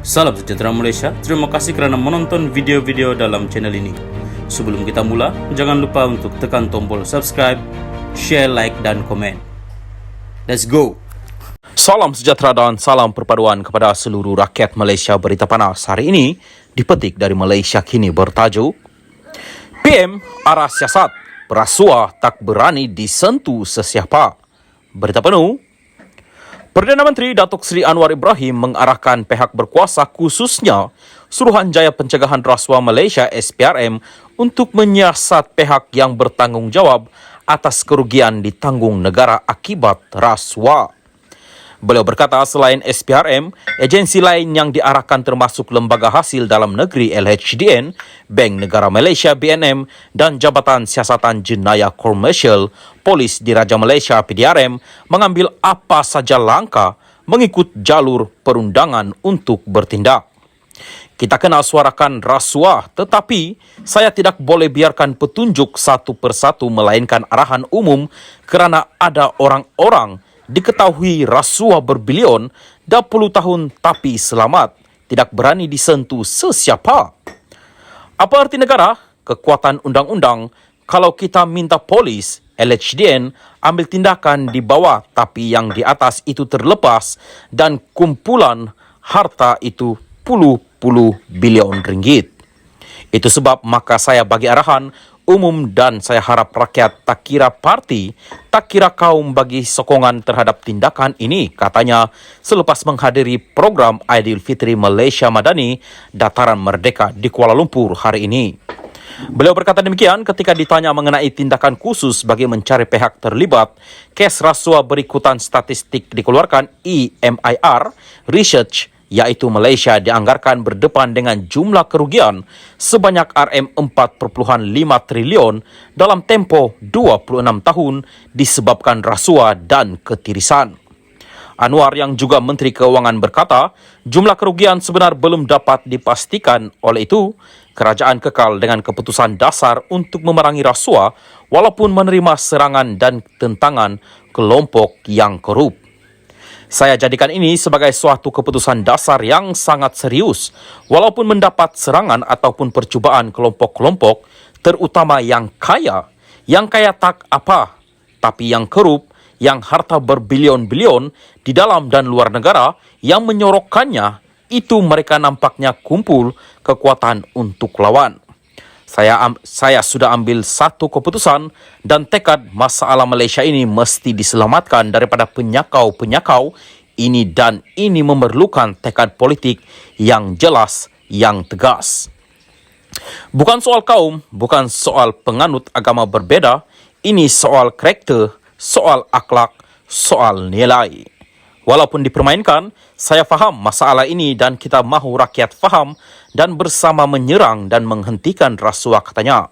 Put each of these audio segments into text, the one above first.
Salam sejahtera Malaysia, terima kasih kerana menonton video-video dalam channel ini. Sebelum kita mula, jangan lupa untuk tekan tombol subscribe, share, like dan komen. Let's go! Salam sejahtera dan salam perpaduan kepada seluruh rakyat Malaysia. Berita panas hari ini dipetik dari Malaysia Kini bertajuk PM arah siasat, berasuah tak berani disentuh sesiapa. Berita penuh, Perdana Menteri Datuk Seri Anwar Ibrahim mengarahkan pihak berkuasa khususnya Suruhanjaya Pencegahan Rasuah Malaysia SPRM untuk menyiasat pihak yang bertanggungjawab atas kerugian ditanggung negara akibat rasuah. Beliau berkata selain SPRM, agensi lain yang diarahkan termasuk Lembaga Hasil Dalam Negeri LHDN, Bank Negara Malaysia BNM dan Jabatan Siasatan Jenayah Komersial, Polis Diraja Malaysia PDRM mengambil apa saja langkah mengikut jalur perundangan untuk bertindak. Kita kena suarakan rasuah, tetapi saya tidak boleh biarkan petunjuk satu persatu melainkan arahan umum kerana ada orang-orang diketahui rasuah berbilion, dah puluh tahun tapi selamat, tidak berani disentuh sesiapa. Apa arti negara? Kekuatan undang-undang. Kalau kita minta polis, LHDN ambil tindakan di bawah, tapi yang di atas itu terlepas dan kumpulan harta itu puluh-puluh bilion ringgit. Itu sebab maka saya bagi arahan umum dan saya harap rakyat tak kira parti, tak kira kaum bagi sokongan terhadap tindakan ini, katanya selepas menghadiri program Aidilfitri Malaysia Madani Dataran Merdeka di Kuala Lumpur hari ini. Beliau berkata demikian ketika ditanya mengenai tindakan khusus bagi mencari pihak terlibat kes rasuah berikutan statistik dikeluarkan EMIR Research, yaitu Malaysia dianggarkan berdepan dengan jumlah kerugian sebanyak RM4.5 trilion dalam tempoh 26 tahun disebabkan rasuah dan ketirisan. Anwar yang juga Menteri Keuangan berkata, jumlah kerugian sebenar belum dapat dipastikan, oleh itu, kerajaan kekal dengan keputusan dasar untuk memerangi rasuah walaupun menerima serangan dan tentangan kelompok yang korup. Saya jadikan ini sebagai suatu keputusan dasar yang sangat serius, walaupun mendapat serangan ataupun percubaan kelompok-kelompok, terutama yang kaya tak apa, tapi yang korup, yang harta berbilion-bilion di dalam dan luar negara, yang menyorokkannya, itu mereka nampaknya kumpul kekuatan untuk lawan. Saya sudah ambil satu keputusan dan tekad masalah Malaysia ini mesti diselamatkan daripada penyakau-penyakau ini dan ini memerlukan tekad politik yang jelas, yang tegas. Bukan soal kaum, bukan soal penganut agama berbeza, ini soal karakter, soal akhlak, soal nilai. Walaupun dipermainkan, saya faham masalah ini dan kita mahu rakyat faham dan bersama menyerang dan menghentikan rasuah, katanya.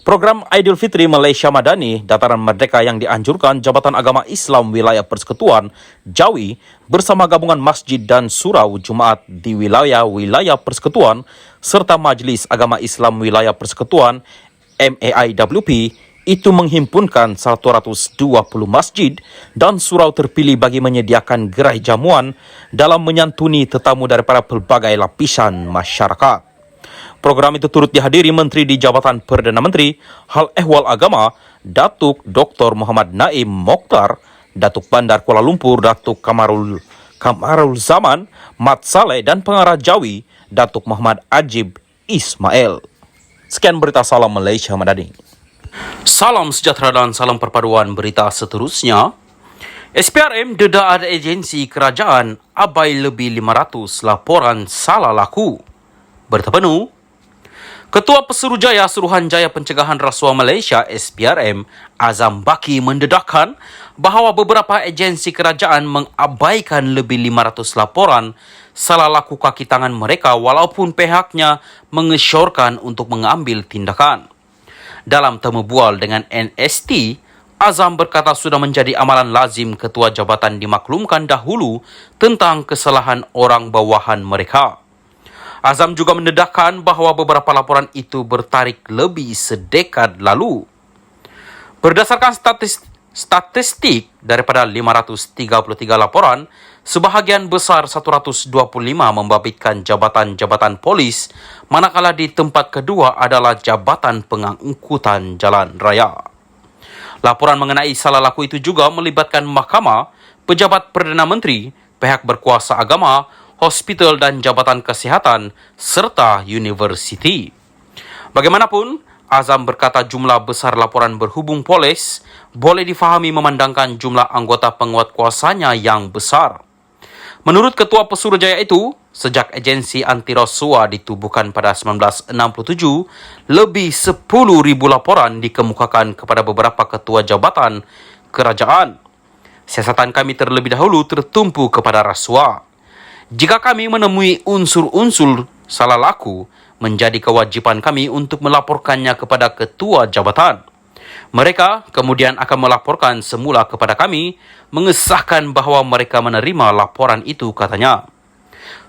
Program Aidilfitri Malaysia Madani Dataran Merdeka yang dianjurkan Jabatan Agama Islam Wilayah Persekutuan Jawi bersama gabungan masjid dan surau Jumaat di wilayah-wilayah Persekutuan serta Majlis Agama Islam Wilayah Persekutuan MAIWP itu menghimpunkan 120 masjid dan surau terpilih bagi menyediakan gerai jamuan dalam menyantuni tetamu daripada pelbagai lapisan masyarakat. Program itu turut dihadiri Menteri di Jabatan Perdana Menteri, Hal Ehwal Agama, Datuk Dr. Muhammad Naim Mokhtar, Datuk Bandar Kuala Lumpur, Datuk Kamarul Zaman, Mat Saleh dan Pengarah Jawi, Datuk Muhammad Ajib Ismail. Sekian berita Salam Malaysia Madani. Salam sejahtera dan salam perpaduan. Berita seterusnya, SPRM dedah ada agensi kerajaan abai lebih 500 laporan salah laku. Berita penuh, Ketua Pesuruhjaya Suruhanjaya Pencegahan Rasuah Malaysia SPRM Azam Baki mendedahkan bahawa beberapa agensi kerajaan mengabaikan lebih 500 laporan salah laku kaki tangan mereka walaupun pihaknya mengesyorkan untuk mengambil tindakan. Dalam temu bual dengan NST, Azam berkata sudah menjadi amalan lazim ketua jabatan dimaklumkan dahulu tentang kesalahan orang bawahan mereka. Azam juga mendedahkan bahawa beberapa laporan itu bertarik lebih sedekad lalu. Berdasarkan statistik daripada 533 laporan, sebahagian besar 125 membabitkan jabatan-jabatan polis, manakala di tempat kedua adalah jabatan pengangkutan jalan raya. Laporan mengenai salah laku itu juga melibatkan mahkamah, pejabat Perdana Menteri, pihak berkuasa agama, hospital dan jabatan kesihatan, serta universiti. Bagaimanapun, Azam berkata jumlah besar laporan berhubung polis boleh difahami memandangkan jumlah anggota penguat kuasanya yang besar. Menurut Ketua Pesuruhjaya itu, sejak agensi anti rasuah ditubuhkan pada 1967, lebih 10,000 laporan dikemukakan kepada beberapa ketua jabatan kerajaan. Siasatan kami terlebih dahulu tertumpu kepada rasuah. Jika kami menemui unsur-unsur salah laku, menjadi kewajipan kami untuk melaporkannya kepada ketua jabatan. Mereka kemudian akan melaporkan semula kepada kami, mengesahkan bahawa mereka menerima laporan itu, katanya.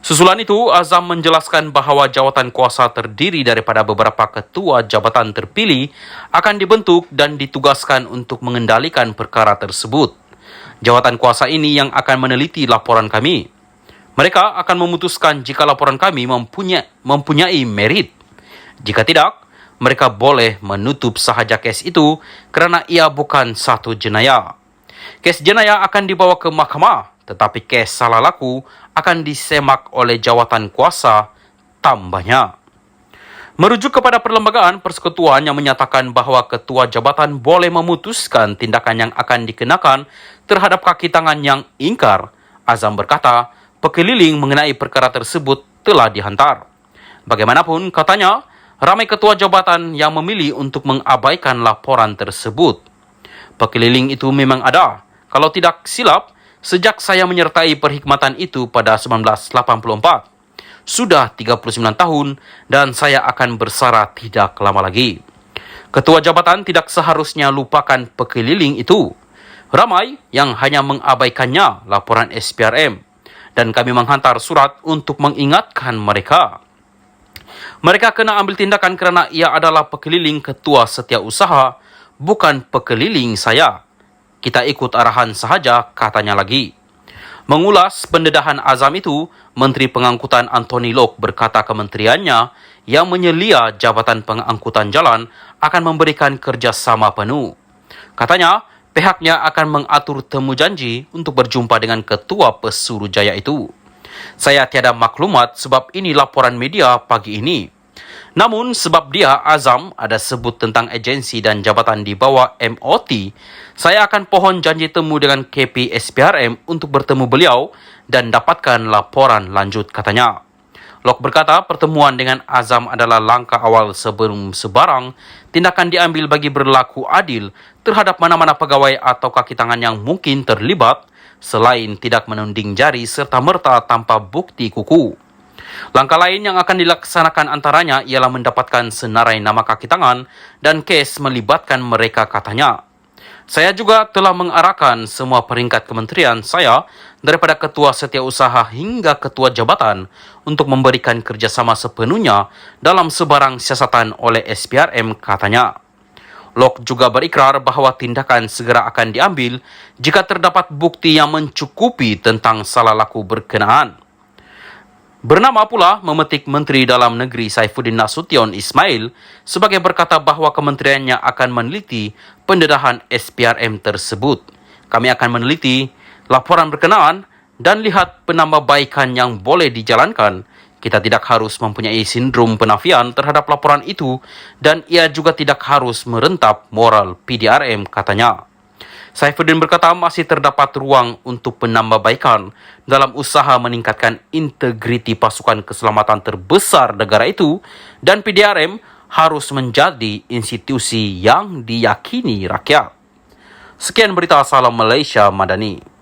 Susulan itu, Azam menjelaskan bahawa jawatan kuasa terdiri daripada beberapa ketua jabatan terpilih akan dibentuk dan ditugaskan untuk mengendalikan perkara tersebut. Jawatan kuasa ini yang akan meneliti laporan kami. Mereka akan memutuskan jika laporan kami mempunyai merit. Jika tidak, mereka boleh menutup sahaja kes itu kerana ia bukan satu jenayah. Kes jenayah akan dibawa ke mahkamah, tetapi kes salah laku akan disemak oleh jawatan kuasa, tambahnya. Merujuk kepada Perlembagaan Persekutuan yang menyatakan bahawa ketua jabatan boleh memutuskan tindakan yang akan dikenakan terhadap kaki tangan yang ingkar, Azam berkata, pekeliling mengenai perkara tersebut telah dihantar. Bagaimanapun, katanya, ramai ketua jabatan yang memilih untuk mengabaikan laporan tersebut. Pekeliling itu memang ada. Kalau tidak silap, sejak saya menyertai perkhidmatan itu pada 1984. Sudah 39 tahun dan saya akan bersara tidak lama lagi. Ketua jabatan tidak seharusnya lupakan pekeliling itu. Ramai yang hanya mengabaikannya laporan SPRM. Dan kami menghantar surat untuk mengingatkan mereka. Mereka kena ambil tindakan kerana ia adalah pekeliling ketua setiausaha, bukan pekeliling saya. Kita ikut arahan sahaja, katanya lagi. Mengulas pendedahan Azam itu, Menteri Pengangkutan Anthony Lok berkata kementeriannya yang menyelia jabatan pengangkutan jalan akan memberikan kerjasama penuh. Katanya, pihaknya akan mengatur temu janji untuk berjumpa dengan Ketua Pesuruhjaya itu. Saya tiada maklumat sebab ini laporan media pagi ini. Namun sebab dia, Azam, ada sebut tentang agensi dan jabatan di bawah MOT, saya akan pohon janji temu dengan KP SPRM untuk bertemu beliau dan dapatkan laporan lanjut, katanya. Lok berkata pertemuan dengan Azam adalah langkah awal sebelum sebarang tindakan diambil bagi berlaku adil terhadap mana-mana pegawai atau kaki tangan yang mungkin terlibat selain tidak menunding jari serta merta tanpa bukti kuku. Langkah lain yang akan dilaksanakan antaranya ialah mendapatkan senarai nama kaki tangan dan kes melibatkan mereka, katanya. Saya juga telah mengarahkan semua peringkat kementerian saya daripada ketua setiausaha hingga ketua jabatan untuk memberikan kerjasama sepenuhnya dalam sebarang siasatan oleh SPRM, katanya. Lok juga berikrar bahawa tindakan segera akan diambil jika terdapat bukti yang mencukupi tentang salah laku berkenaan. Bernama pula memetik Menteri Dalam Negeri Saifuddin Nasution Ismail sebagai berkata bahawa kementeriannya akan meneliti pendedahan SPRM tersebut. Kami akan meneliti laporan berkenaan dan lihat penambahbaikan yang boleh dijalankan. Kita tidak harus mempunyai sindrom penafian terhadap laporan itu dan ia juga tidak harus merentap moral PDRM, katanya. Saifuddin berkata masih terdapat ruang untuk penambahbaikan dalam usaha meningkatkan integriti pasukan keselamatan terbesar negara itu dan PDRM harus menjadi institusi yang diyakini rakyat. Sekian berita Salam Malaysia Madani.